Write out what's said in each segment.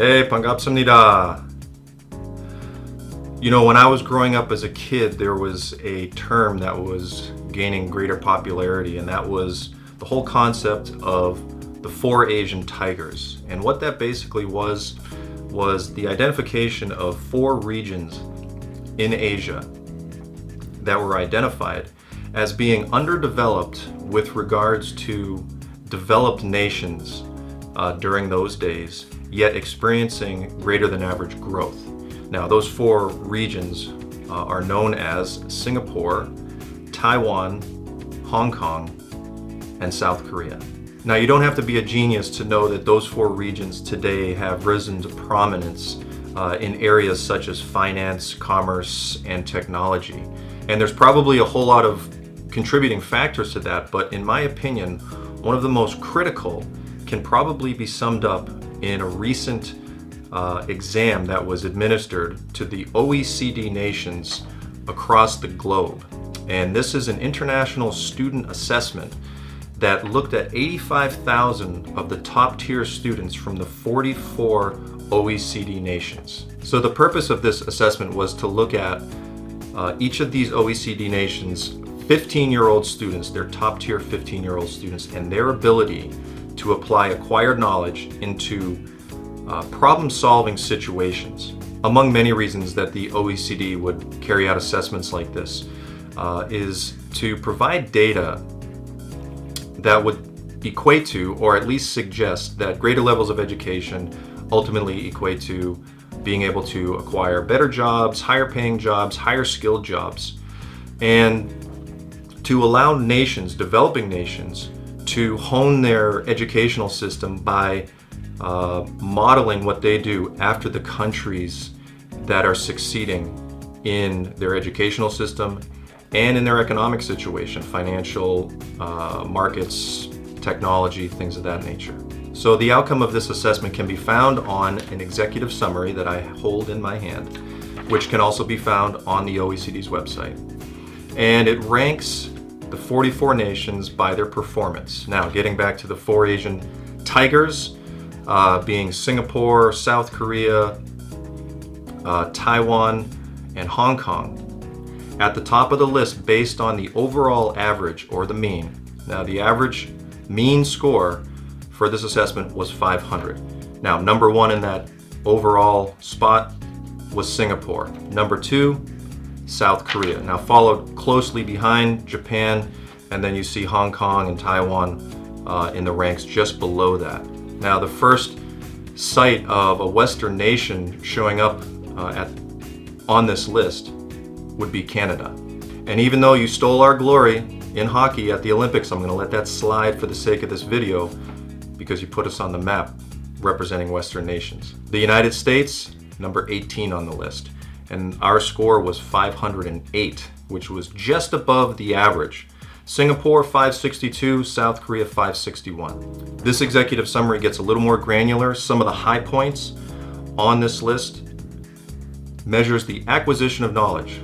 Hey, 반갑습니다. You know, when I was growing up as a kid, there was a term that was gaining greater popularity, and that was the whole concept of the 4 Asian tigers. And what that basically was the identification of 4 regions in Asia that were identified as being underdeveloped with regards to developed nations during those days, yet experiencing greater than average growth. Now, those 4 regions are known as Singapore, Taiwan, Hong Kong, and South Korea. Now, you don't have to be a genius to know that those 4 regions today have risen to prominence in areas such as finance, commerce, and technology. And there's probably a whole lot of contributing factors to that, but in my opinion, one of the most critical can probably be summed up in a recent exam that was administered to the OECD nations across the globe. And this is an international student assessment that looked at 85,000 of the top tier students from the 44 OECD nations. So the purpose of this assessment was to look at each of these OECD nations' 15-year-old students, their top tier 15-year-old students, and their ability to apply acquired knowledge into problem-solving situations. Among many reasons that the OECD would carry out assessments like this is to provide data that would equate to, or at least suggest, that greater levels of education ultimately equate to being able to acquire better jobs, higher paying jobs, higher skilled jobs, and to allow nations, developing nations, to hone their educational system by modeling what they do after the countries that are succeeding in their educational system and in their economic situation, financial, markets, technology, things of that nature. So the outcome of this assessment can be found on an executive summary that I hold in my hand, which can also be found on the OECD's website. And it ranks the 44 nations by their performance. Now, getting back to the 4 Asian tigers, being Singapore, South Korea, Taiwan, and Hong Kong. At the top of the list based on the overall average, or the mean. Now, the average mean score for this assessment was 500. Now, number 1 in that overall spot was Singapore. Number 2, South Korea. Now, followed closely behind Japan, and then you see Hong Kong and Taiwan in the ranks just below that. Now, the first sight of a Western nation showing up on this list would be Canada. And even though you stole our glory in hockey at the Olympics, I'm going to let that slide for the sake of this video because you put us on the map representing Western nations. The United States, number 18 on the list, and our score was 508, which was just above the average. Singapore 562, South Korea 561. This executive summary gets a little more granular. Some of the high points on this list measures the acquisition of knowledge,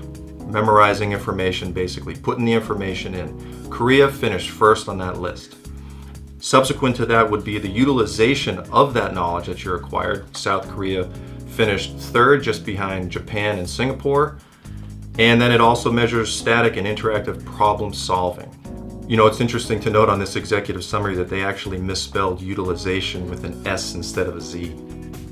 memorizing information, basically putting the information in. Korea finished first on that list. Subsequent to that would be the utilization of that knowledge that you acquired. South Korea finished third, just behind Japan and Singapore. And then it also measures static and interactive problem solving. You know, it's interesting to note on this executive summary that they actually misspelled utilization with an S instead of a Z.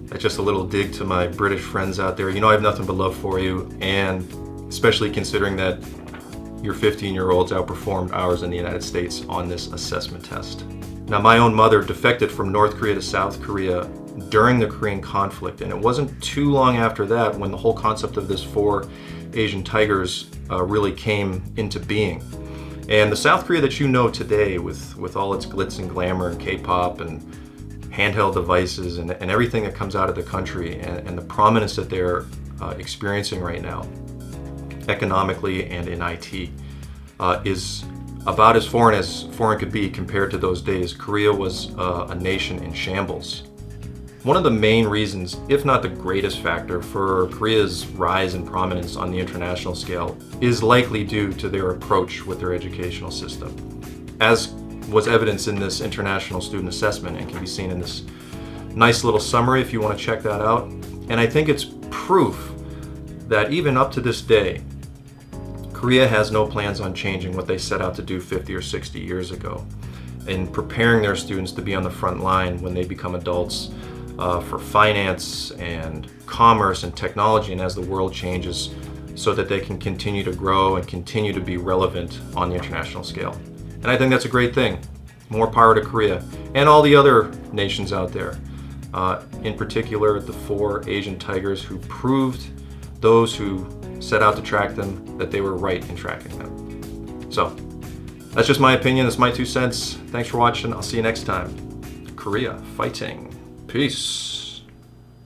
That's just a little dig to my British friends out there. You know, I have nothing but love for you, and especially considering that your 15-year-olds outperformed ours in the United States on this assessment test. Now, my own mother defected from North Korea to South Korea during the Korean conflict, and it wasn't too long after that when the whole concept of this 4 Asian tigers really came into being. And the South Korea that you know today, with all its glitz and glamour and K-pop and handheld devices and everything that comes out of the country, and the prominence that they're experiencing right now, economically and in IT, is about as foreign could be compared to those days. Korea was a nation in shambles. One of the main reasons, if not the greatest factor, for Korea's rise in prominence on the international scale is likely due to their approach with their educational system. As was evidenced in this international student assessment and can be seen in this Nice little summary if you want to check that out. And I think it's proof that even up to this day, Korea has no plans on changing what they set out to do 50 or 60 years ago in preparing their students to be on the front line when they become adults for finance and commerce and technology, and as the world changes, so that they can continue to grow and continue to be relevant on the international scale. And I think that's a great thing. More power to Korea and all the other nations out there. In particular, the 4 Asian tigers who proved those who set out to track them that they were right in tracking them. So, that's just my opinion. That's my 2 cents. Thanks for watching. I'll see you next time. Korea fighting. Peace.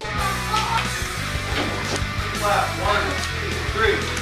Clap. 1, 2, 3.